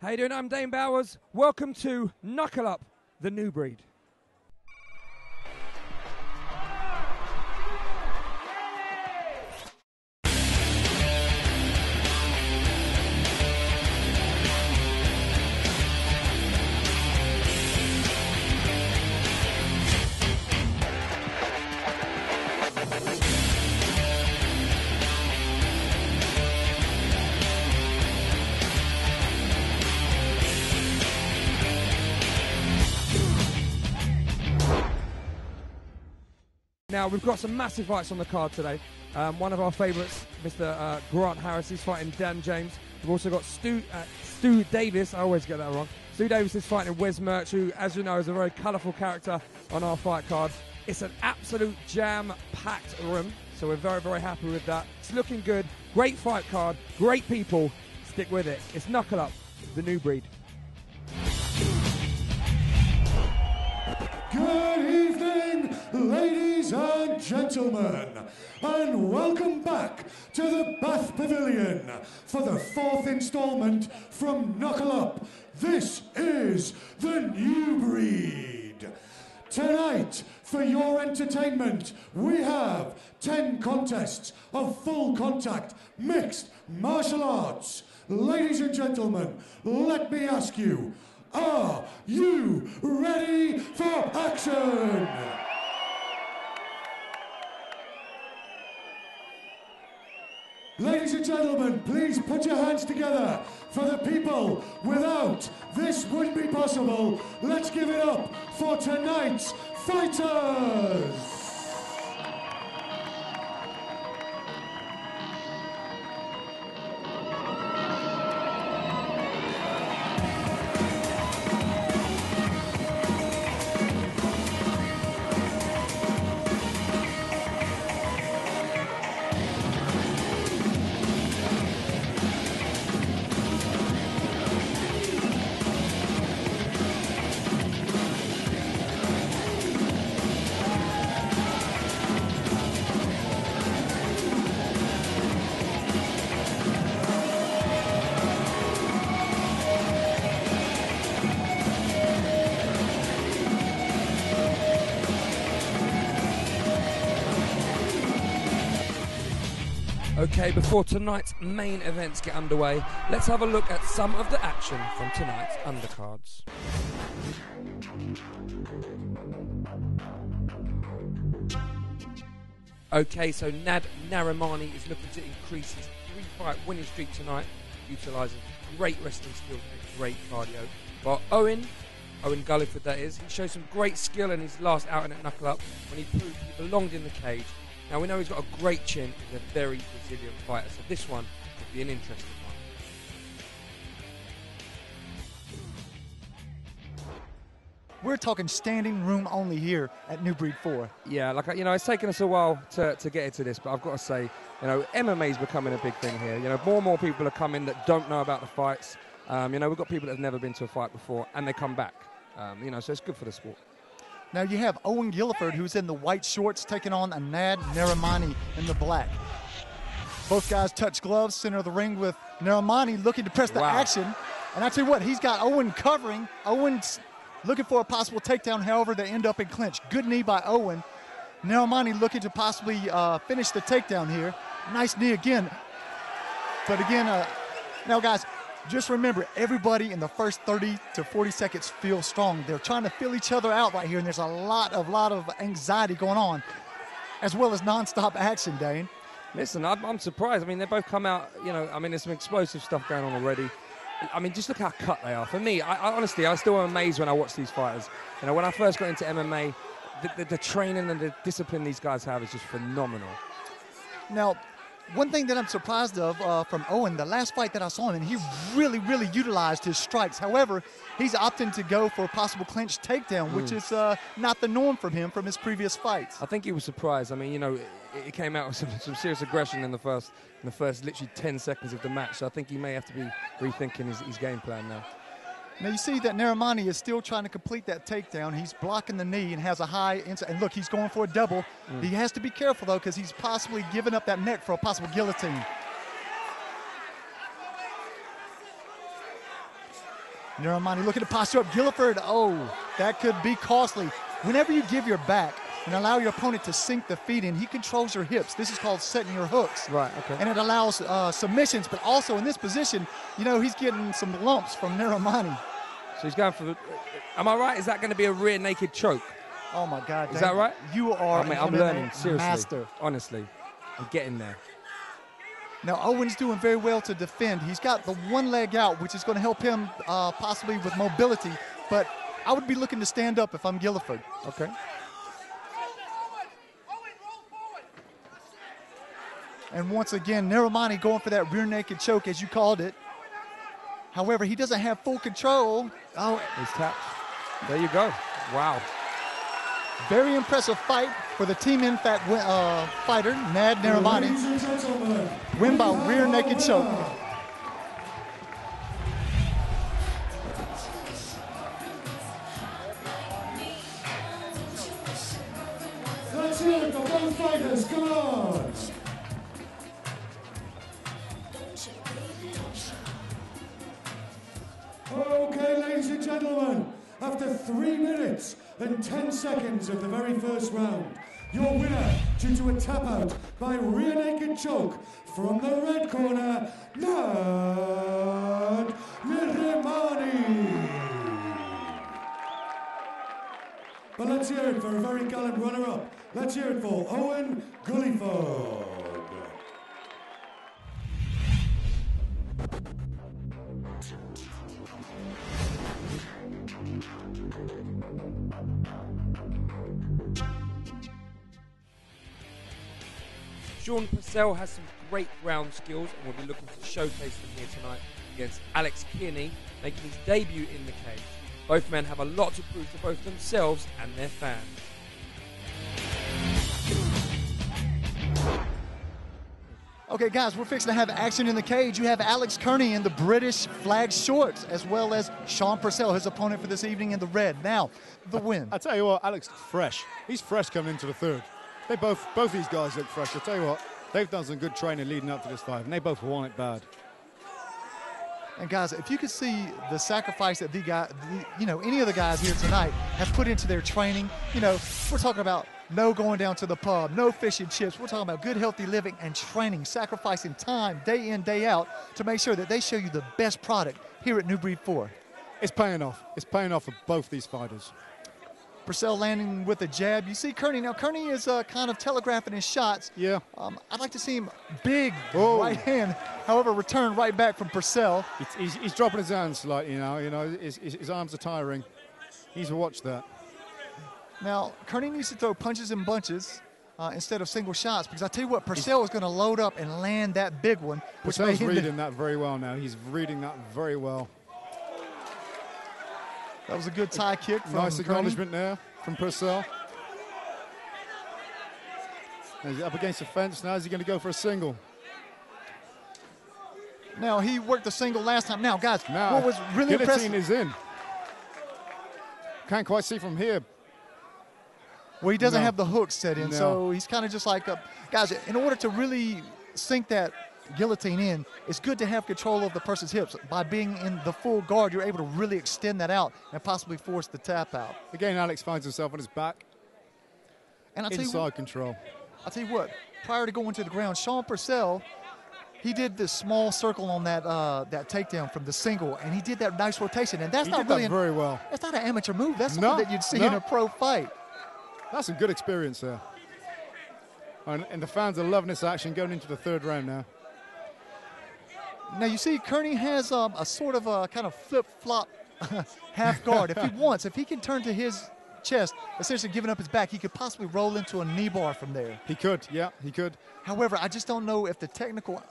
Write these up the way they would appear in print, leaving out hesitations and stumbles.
How you doing? I'm Dane Bowers. Welcome to Knuckle Up, the New Breed. Now, we've got some massive fights on the card today. One of our favourites, Mr. Grant Harris, is fighting Dan James. We've also got Stu Davis. I always get that wrong. Stu Davis is fighting Wes Merch, who, as you know, is a very colourful character on our fight card. It's an absolute jam-packed room, so we're very, very happy with that. It's looking good. Great fight card. Great people. Stick with it. It's Knuckle Up, the New Breed. Good evening, ladies and gentlemen, and welcome back to the Bath Pavilion for the 4th installment from Knuckle Up. This is the New Breed. Tonight, for your entertainment, we have 10 contests of full contact mixed martial arts. Ladies and gentlemen, let me ask you, are you ready for action? Ladies and gentlemen, please put your hands together for the people. Without this wouldn't be possible. Let's give it up for tonight's fighters. Okay, before tonight's main events get underway, let's have a look at some of the action from tonight's undercards. Okay, so Nad Narimani is looking to increase his 3-fight winning streak tonight, utilising great wrestling skills and great cardio. While Owen Gulliford that is, he showed some great skill in his last outing at Knuckle Up when he proved he belonged in the cage. Now we know he's got a great chin, he's a very resilient fighter, so this one could be an interesting one. We're talking standing room only here at New Breed 4. Yeah, like, you know, it's taken us a while to get into this, but I've got to say, you know, MMA is becoming a big thing here. You know, more and more people are coming that don't know about the fights. You know, we've got people that have never been to a fight before, and they come back. You know, so it's good for the sport. Now you have Owen Gulliford, who's in the white shorts, taking on Nad Narimani in the black. Both guys touch gloves, center of the ring with Narimani looking to press the action. And I tell you what, he's got Owen covering. Owen's looking for a possible takedown, however, they end up in clinch. Good knee by Owen. Narimani looking to possibly finish the takedown here. Nice knee again. But again, now guys, just remember, everybody in the first 30 to 40 seconds feels strong. They're trying to feel each other out right here, and there's a lot of anxiety going on, as well as nonstop action, Dane. Listen, I'm surprised. I mean, they both come out, you know, I mean, there's some explosive stuff going on already. I mean, just look how cut they are. For me, I honestly, I still am amazed when I watch these fighters. You know, when I first got into MMA, the training and the discipline these guys have is just phenomenal. Now, one thing that I'm surprised of from Owen, the last fight that I saw him, and he really utilized his strikes. However, he's opting to go for a possible clinch takedown, which is not the norm from him from his previous fights. I think he was surprised. I mean, you know, it came out with some serious aggression in the first literally 10 seconds of the match. So I think he may have to be rethinking his game plan now. Now you see that Narimani is still trying to complete that takedown. He's blocking the knee and has a high inside. And look, he's going for a double. He has to be careful, though, because he's possibly giving up that neck for a possible guillotine. Narimani looking to posture up Gilliford. Oh, that could be costly. Whenever you give your back and allow your opponent to sink the feet in, he controls your hips. This is called setting your hooks. Right, okay. And it allows submissions, but also in this position, you know, he's getting some lumps from Narimani. So he's going for the... Am I right? Is that going to be a rear naked choke? Oh, my God. Is that right? You are I'm learning, seriously. Master. Honestly. I'm getting there. Now, Owen's doing very well to defend. He's got the one leg out, which is going to help him possibly with mobility, but I would be looking to stand up if I'm Gilliford. Okay. And once again, Narimani going for that rear naked choke, as you called it. However, he doesn't have full control. Oh, he's tapped. There you go. Wow. Very impressive fight for the Team Impact fighter, Nad Narimani. Win by rear naked choke. Let's hear it for both fighters. Come on. Okay, ladies and gentlemen, after 3 minutes and 10 seconds of the very first round, your winner due to a tap out by rear naked choke from the red corner, Nad Narimani. But let's hear it for a very gallant runner-up. Let's hear it for Owen Gulliford. Sean Purcell has some great ground skills and will be looking to showcase them here tonight against Alex Kearney, making his debut in the cage. Both men have a lot to prove to both themselves and their fans. Okay, guys, we're fixing to have action in the cage. You have Alex Kearney in the British flag shorts, as well as Sean Purcell, his opponent for this evening, in the red. Now, the win. I tell you what, Alex is fresh. He's fresh coming into the third. They both these guys look fresh. I tell you what, they've done some good training leading up to this fight, and they both want it bad. And guys, if you could see the sacrifice that any of the guys here tonight have put into their training, we're talking about no going down to the pub, no fish and chips. We're talking about good, healthy living and training, sacrificing time day in, day out to make sure that they show you the best product here at New Breed 4. It's paying off. It's paying off for both these fighters. Purcell landing with a jab. You see Kearney. Now, Kearney is kind of telegraphing his shots. Yeah. I'd like to see him big right hand. However, return right back from Purcell. He's dropping his hands slightly now. His arms are tiring. He needs to watch that. Now, Kearney needs to throw punches and bunches instead of single shots, because I tell you what, Purcell is going to load up and land that big one. Purcell's reading that very well now. He's reading that very well. That was a good tie kick from Nice Kearney. acknowledgement there from Purcell. He's up against the fence now. Is he going to go for a single? Now, he worked the single last time. Now, guys, what was really impressive... Guillotine is in. Can't quite see from here. Well, he doesn't have the hook set in, so he's kind of just like... guys, in order to really sink that guillotine in, it's good to have control of the person's hips. By being in the full guard, you're able to really extend that out and possibly force the tap out. Again, Alex finds himself on his back. And Inside control. I'll tell you what, prior to going to the ground, Sean Purcell, he did this small circle on that takedown from the single, and he did that nice rotation. And that's He not did really that very well. That's not an amateur move. That's something that you'd see in a pro fight. That's a good experience there. And the fans are loving this action going into the third round now. Now, you see, Kearney has a sort of a kind of flip-flop half guard. If he can turn to his chest, essentially giving up his back, he could possibly roll into a knee bar from there. He could, yeah, he could. However, I just don't know if the technical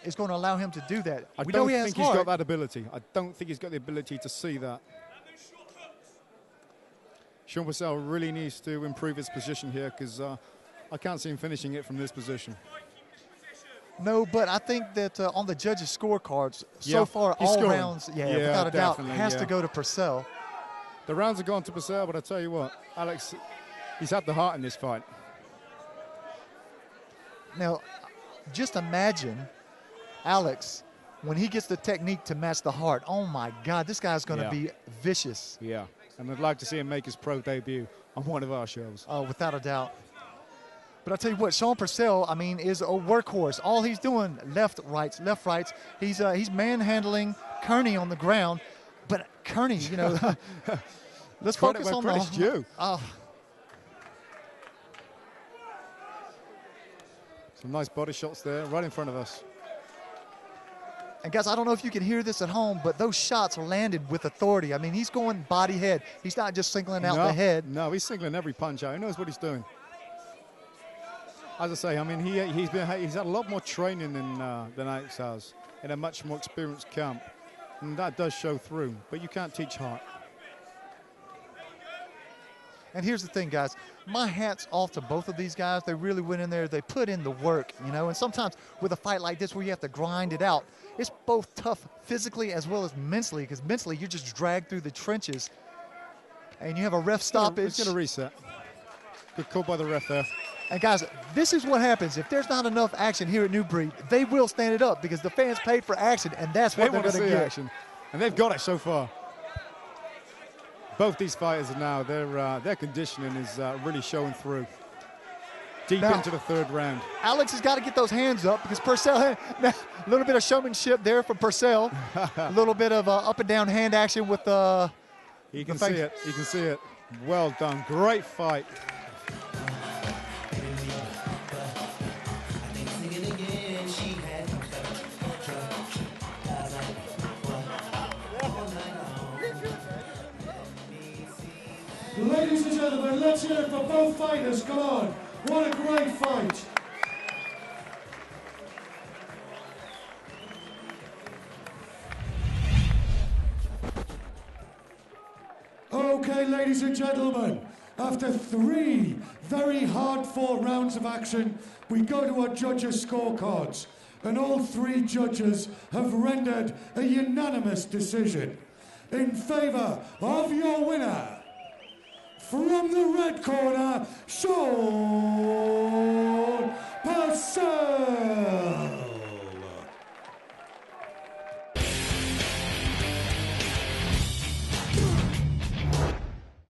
is going to allow him to do that. I don't think he's got that ability. I don't think he's got the ability to see that. Sean Purcell really needs to improve his position here, because I can't see him finishing it from this position. No, but I think that on the judges' scorecards, so far all rounds, without a doubt, has to go to Purcell. The rounds have gone to Purcell, but I tell you what, Alex, he's had the heart in this fight. Now, just imagine Alex when he gets the technique to match the heart, oh my God, this guy's going to be vicious. Yeah, and I'd like to see him make his pro debut on one of our shows. Oh, without a doubt. But I'll tell you what, Sean Purcell, I mean, is a workhorse. All he's doing, left, rights. He's manhandling Kearney on the ground. But Kearney, you know, let's focus on the... Some nice body shots there, right in front of us. And guys, I don't know if you can hear this at home, but those shots are landed with authority. I mean, he's going body head. He's not just singling out the head. No, he's singling every punch out. He knows what he's doing. As I say, I mean, he's had a lot more training than Alex has in a much more experienced camp, and that does show through. But you can't teach heart. And here's the thing, guys. My hat's off to both of these guys. They really went in there. They put in the work, you know. And sometimes with a fight like this where you have to grind it out, it's both tough physically as well as mentally, because mentally you're just dragged through the trenches. And you have a ref stoppage. It's going to reset. Good call by the ref there. And guys, this is what happens. If there's not enough action here at New Breed, they will stand it up because the fans paid for action, and that's what they're going to get. Action. And they've got it so far. Both these fighters are now, their conditioning is really showing through. Deep into the third round. Alex has got to get those hands up because Purcell, a little bit of showmanship there from Purcell. A little bit of up and down hand action with He can see it. He can see it. Well done. Great fight. Ladies and gentlemen, let's hear it for both fighters. Come on. What a great fight. Okay, ladies and gentlemen, after 3 very hard-fought rounds of action, we go to our judges' scorecards, and all 3 judges have rendered a unanimous decision in favor of your winner. From the red corner, Sean Purcell.